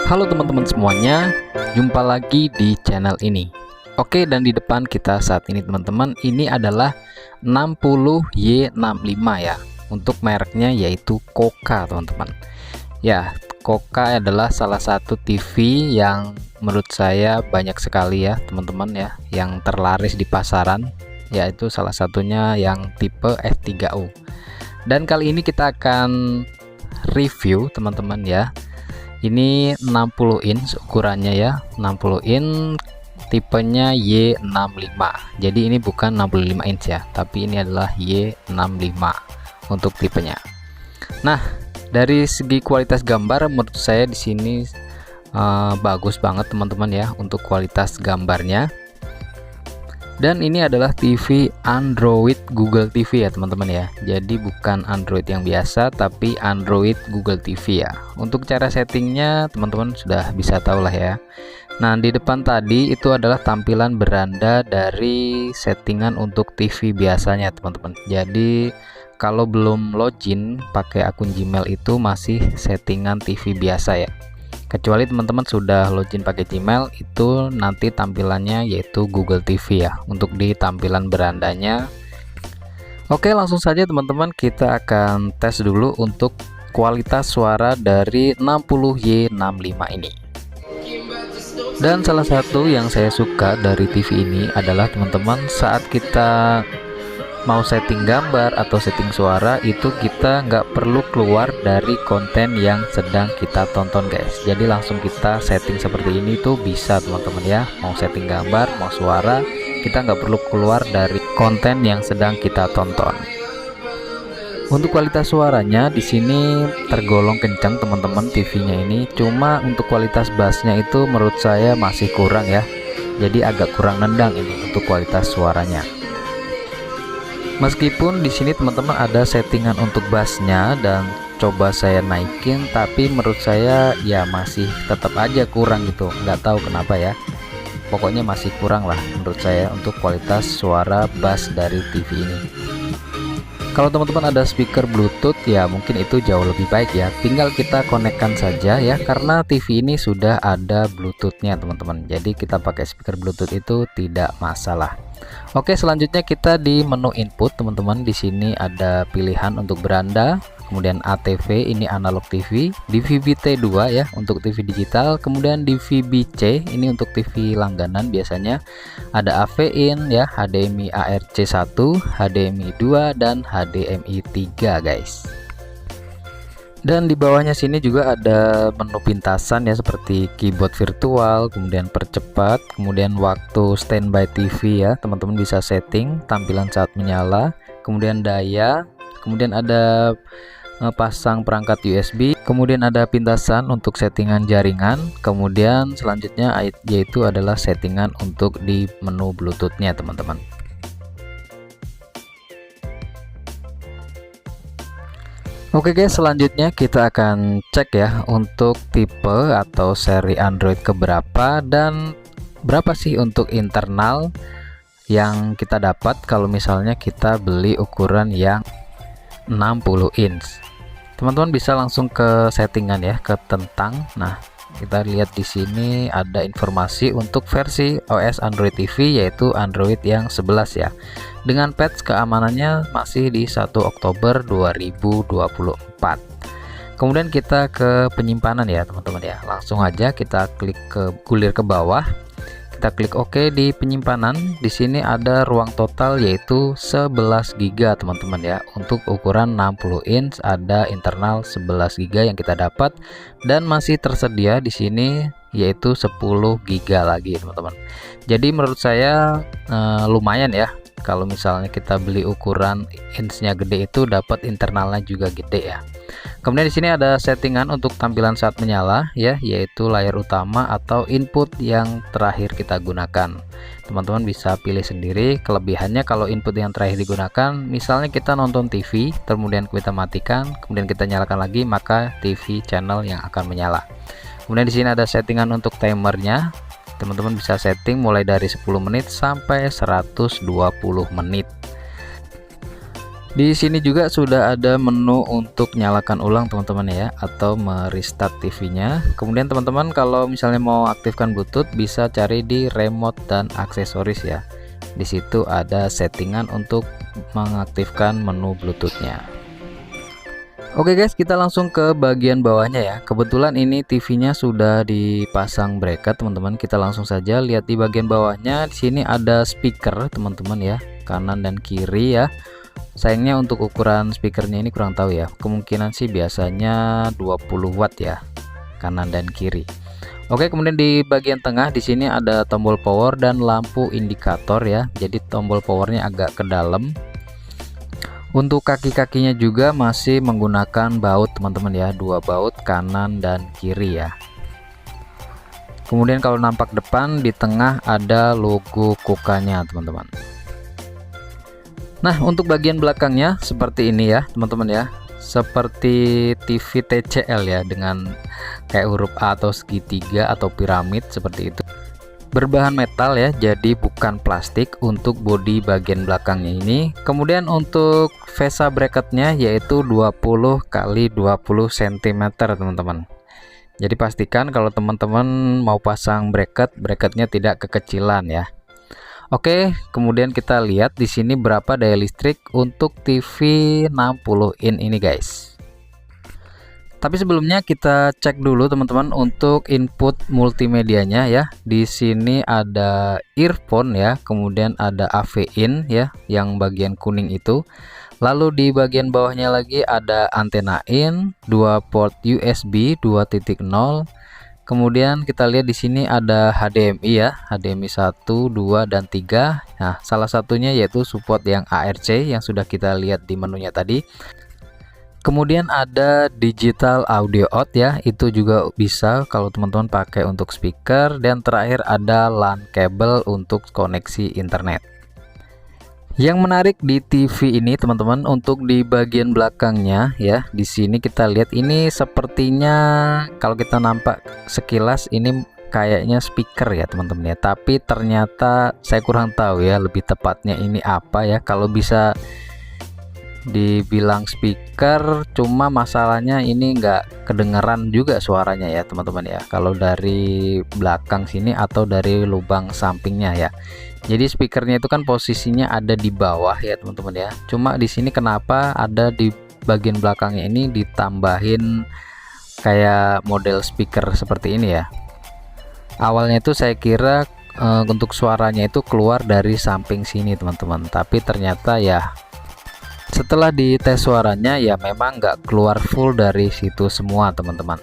Halo teman-teman semuanya, jumpa lagi di channel ini. Oke, dan di depan kita saat ini teman-teman, ini adalah 60Y65 ya. Untuk mereknya yaitu Koka teman-teman. Ya, Koka adalah salah satu TV yang menurut saya banyak sekali ya teman-teman ya, yang terlaris di pasaran, yaitu salah satunya yang tipe F3U. Dan kali ini kita akan review teman-teman ya. Ini 60 inch ukurannya ya, 60 inch, tipenya Y65. Jadi ini bukan 65 inch ya, tapi ini adalah Y65 untuk tipenya. Nah, dari segi kualitas gambar menurut saya di sini bagus banget teman-teman ya untuk kualitas gambarnya. Dan ini adalah TV Android Google TV ya teman-teman ya. Jadi bukan Android yang biasa, tapi Android Google TV ya. Untuk cara settingnya teman-teman sudah bisa tahu lah ya. Nah, di depan tadi itu adalah tampilan beranda dari settingan untuk TV biasanya teman-teman. Jadi kalau belum login pakai akun Gmail itu masih settingan TV biasa ya. Kecuali teman-teman sudah login pakai Gmail, itu nanti tampilannya yaitu Google TV ya untuk di tampilan berandanya. Oke, langsung saja teman-teman, kita akan tes dulu untuk kualitas suara dari 60Y65 ini. Dan salah satu yang saya suka dari TV ini adalah teman-teman, saat kita mau setting gambar atau setting suara itu kita nggak perlu keluar dari konten yang sedang kita tonton guys. Jadi langsung kita setting seperti ini tuh bisa teman-teman ya. Mau setting gambar, mau suara, kita nggak perlu keluar dari konten yang sedang kita tonton. Untuk kualitas suaranya di sini tergolong kencang teman-teman TV-nya ini. Cuma untuk kualitas bassnya itu menurut saya masih kurang ya. Jadi agak kurang nendang ini untuk kualitas suaranya. Meskipun di sini teman-teman ada settingan untuk bassnya dan coba saya naikin, tapi menurut saya ya masih tetap aja kurang gitu. Nggak tahu kenapa ya. Pokoknya masih kurang lah menurut saya untuk kualitas suara bass dari TV ini. Kalau teman-teman ada speaker Bluetooth ya mungkin itu jauh lebih baik ya. Tinggal kita konekkan saja ya, karena TV ini sudah ada Bluetoothnya teman-teman. Jadi kita pakai speaker Bluetooth itu tidak masalah. Oke, selanjutnya kita di menu input teman-teman. Di sini ada pilihan untuk beranda, kemudian ATV ini analog TV, DVB-T2 ya untuk TV digital, kemudian DVB-C ini untuk TV langganan biasanya. Ada AV-in ya, HDMI ARC1, HDMI 2 dan HDMI 3 guys. Dan di bawahnya sini juga ada menu pintasan ya, seperti keyboard virtual, kemudian percepat, kemudian waktu standby TV ya, teman-teman bisa setting tampilan saat menyala, kemudian daya, kemudian ada pasang perangkat USB, kemudian ada pintasan untuk settingan jaringan, kemudian selanjutnya yaitu adalah settingan untuk di menu Bluetooth-nya teman-teman. Oke guys, selanjutnya kita akan cek ya untuk tipe atau seri Android keberapa dan berapa sih untuk internal yang kita dapat kalau misalnya kita beli ukuran yang 60 inch. Teman-teman bisa langsung ke settingan ya, ke tentang. Nah, kita lihat di sini ada informasi untuk versi OS Android TV yaitu Android yang 11 ya. Dengan patch keamanannya masih di 1 Oktober 2024. Kemudian kita ke penyimpanan ya teman-teman ya. Langsung aja kita klik ke gulir ke bawah. Kita klik OK di penyimpanan. Di sini ada ruang total yaitu 11 GB teman-teman ya. Untuk ukuran 60 inch ada internal 11 GB yang kita dapat dan masih tersedia di sini yaitu 10 GB lagi teman-teman. Jadi menurut saya lumayan ya. Kalau misalnya kita beli ukuran inch-nya gede itu dapat internalnya juga gede ya. Kemudian di sini ada settingan untuk tampilan saat menyala ya, yaitu layar utama atau input yang terakhir kita gunakan. Teman-teman bisa pilih sendiri. Kelebihannya kalau input yang terakhir digunakan, misalnya kita nonton TV, kemudian kita matikan, kemudian kita nyalakan lagi, maka TV channel yang akan menyala. Kemudian di sini ada settingan untuk timernya. Teman-teman bisa setting mulai dari 10 menit sampai 120 menit. Di sini juga sudah ada menu untuk nyalakan ulang teman-teman ya, atau merestart TV-nya. Kemudian teman-teman kalau misalnya mau aktifkan Bluetooth bisa cari di remote dan aksesoris ya. Di situ ada settingan untuk mengaktifkan menu Bluetooth-nya. Oke guys, kita langsung ke bagian bawahnya ya. Kebetulan ini TV-nya sudah dipasang bracket teman-teman. Kita langsung saja lihat di bagian bawahnya. Di sini ada speaker teman-teman ya, kanan dan kiri ya. Sayangnya untuk ukuran speakernya ini kurang tahu ya. Kemungkinan sih biasanya 20 watt ya, kanan dan kiri. Oke, kemudian di bagian tengah di sini ada tombol power dan lampu indikator ya. Jadi tombol powernya agak ke dalam. Untuk kaki-kakinya juga masih menggunakan baut teman-teman ya, 2 baut kanan dan kiri ya. Kemudian kalau nampak depan di tengah ada logo Koka-nya teman-teman. Nah, untuk bagian belakangnya seperti ini ya teman-teman ya, seperti TV TCL ya, dengan kayak huruf A atau segitiga atau piramid seperti itu. Berbahan metal ya, jadi bukan plastik untuk bodi bagian belakangnya ini. Kemudian untuk VESA bracketnya yaitu 20 x 20 cm teman-teman. Jadi pastikan kalau teman-teman mau pasang bracketnya tidak kekecilan ya. Oke, kemudian kita lihat di sini berapa daya listrik untuk TV 60 in ini guys. Tapi sebelumnya kita cek dulu teman-teman untuk input multimedianya ya. Di sini ada earphone ya, kemudian ada AV in ya, yang bagian kuning itu. Lalu di bagian bawahnya lagi ada antena in, 2 port USB 2.0. Kemudian kita lihat di sini ada HDMI ya, HDMI 1, 2 dan 3. Nah, salah satunya yaitu support yang ARC yang sudah kita lihat di menunya tadi. Kemudian ada digital audio out ya, itu juga bisa kalau teman-teman pakai untuk speaker. Dan terakhir ada LAN kabel untuk koneksi internet. Yang menarik di TV ini teman-teman, untuk di bagian belakangnya ya, di sini kita lihat ini sepertinya kalau kita nampak sekilas ini kayaknya speaker ya teman-teman ya, tapi ternyata saya kurang tahu ya lebih tepatnya ini apa ya. Kalau bisa dibilang speaker, cuma masalahnya ini nggak kedengeran juga suaranya ya teman-teman ya, kalau dari belakang sini atau dari lubang sampingnya ya. Jadi speakernya itu kan posisinya ada di bawah ya teman-teman ya. Cuma di sini kenapa ada di bagian belakangnya ini ditambahin kayak model speaker seperti ini ya. Awalnya itu saya kira untuk suaranya itu keluar dari samping sini teman-teman. Tapi ternyata ya setelah dites suaranya ya memang nggak keluar full dari situ semua teman-teman.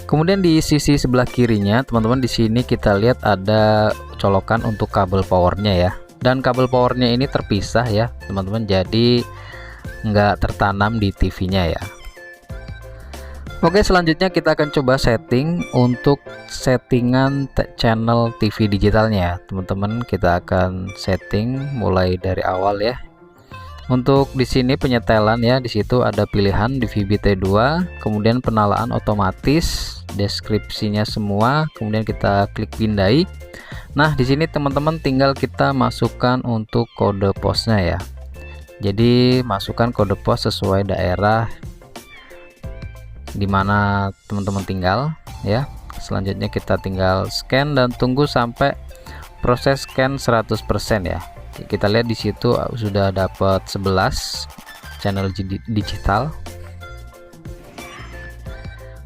Kemudian di sisi sebelah kirinya teman-teman, di sini kita lihat ada colokan untuk kabel powernya ya, dan kabel powernya ini terpisah ya teman-teman, jadi nggak tertanam di TV-nya ya. Oke, selanjutnya kita akan coba setting untuk settingan channel TV digitalnya teman-teman. Kita akan setting mulai dari awal ya. Untuk di sini penyetelan ya, di situ ada pilihan di VBT2, kemudian penalaan otomatis, deskripsinya semua, kemudian kita klik pindai. Nah, di sini teman-teman tinggal kita masukkan untuk kode posnya ya. Jadi masukkan kode pos sesuai daerah dimana teman-teman tinggal ya. Selanjutnya kita tinggal scan dan tunggu sampai proses scan 100% ya. Kita lihat di situ sudah dapat 11 channel digital.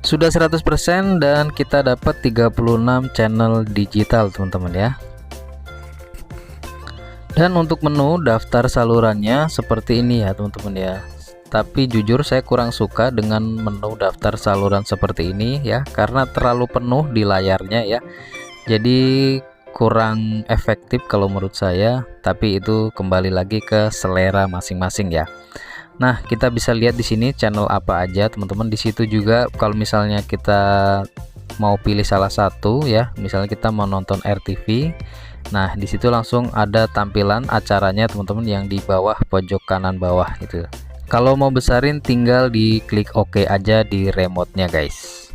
Sudah 100% dan kita dapat 36 channel digital teman-teman ya. Dan untuk menu daftar salurannya seperti ini ya teman-teman ya. Tapi jujur saya kurang suka dengan menu daftar saluran seperti ini ya, karena terlalu penuh di layarnya ya. Jadi kurang efektif kalau menurut saya, tapi itu kembali lagi ke selera masing-masing ya. Nah, kita bisa lihat di sini channel apa aja teman-teman. Di situ juga kalau misalnya kita mau pilih salah satu ya, misalnya kita mau nonton RTV, nah di situ langsung ada tampilan acaranya teman-teman yang di bawah pojok kanan bawah gitu. Kalau mau besarin tinggal diklik OK aja di remote-nya guys.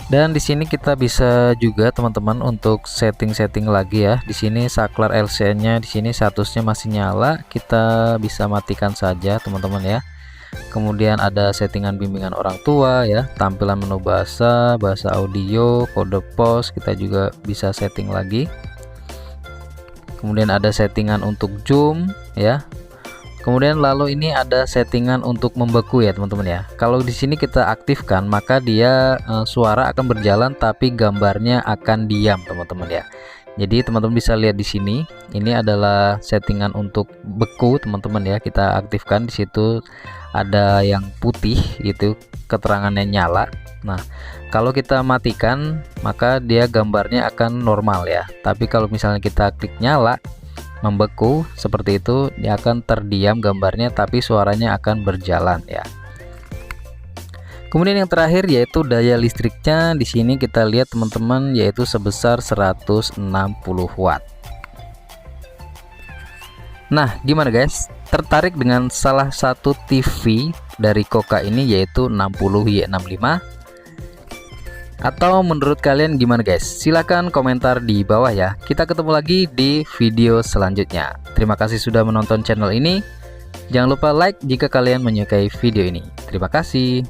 Dan di sini kita bisa juga teman-teman untuk setting-setting lagi ya. Di sini saklar LCD-nya di sini statusnya masih nyala, kita bisa matikan saja teman-teman ya. Kemudian ada settingan bimbingan orang tua ya, tampilan menu bahasa, bahasa audio, kode pos kita juga bisa setting lagi. Kemudian ada settingan untuk zoom ya. Kemudian lalu ini ada settingan untuk membeku ya teman-teman ya. Kalau di sini kita aktifkan maka dia suara akan berjalan tapi gambarnya akan diam teman-teman ya. Jadi teman-teman bisa lihat di sini, ini adalah settingan untuk beku teman-teman ya. Kita aktifkan, di situ ada yang putih gitu, keterangannya nyala. Nah, kalau kita matikan maka dia gambarnya akan normal ya. Tapi kalau misalnya kita klik nyala, membeku seperti itu, dia akan terdiam gambarnya tapi suaranya akan berjalan ya. Kemudian yang terakhir yaitu daya listriknya. Di sini kita lihat teman-teman, yaitu sebesar 160 watt. Nah, gimana guys? Tertarik dengan salah satu TV dari Koka ini yaitu 60Y65? Atau menurut kalian gimana guys? Silahkan komentar di bawah ya. Kita ketemu lagi di video selanjutnya. Terima kasih sudah menonton channel ini. Jangan lupa like jika kalian menyukai video ini. Terima kasih.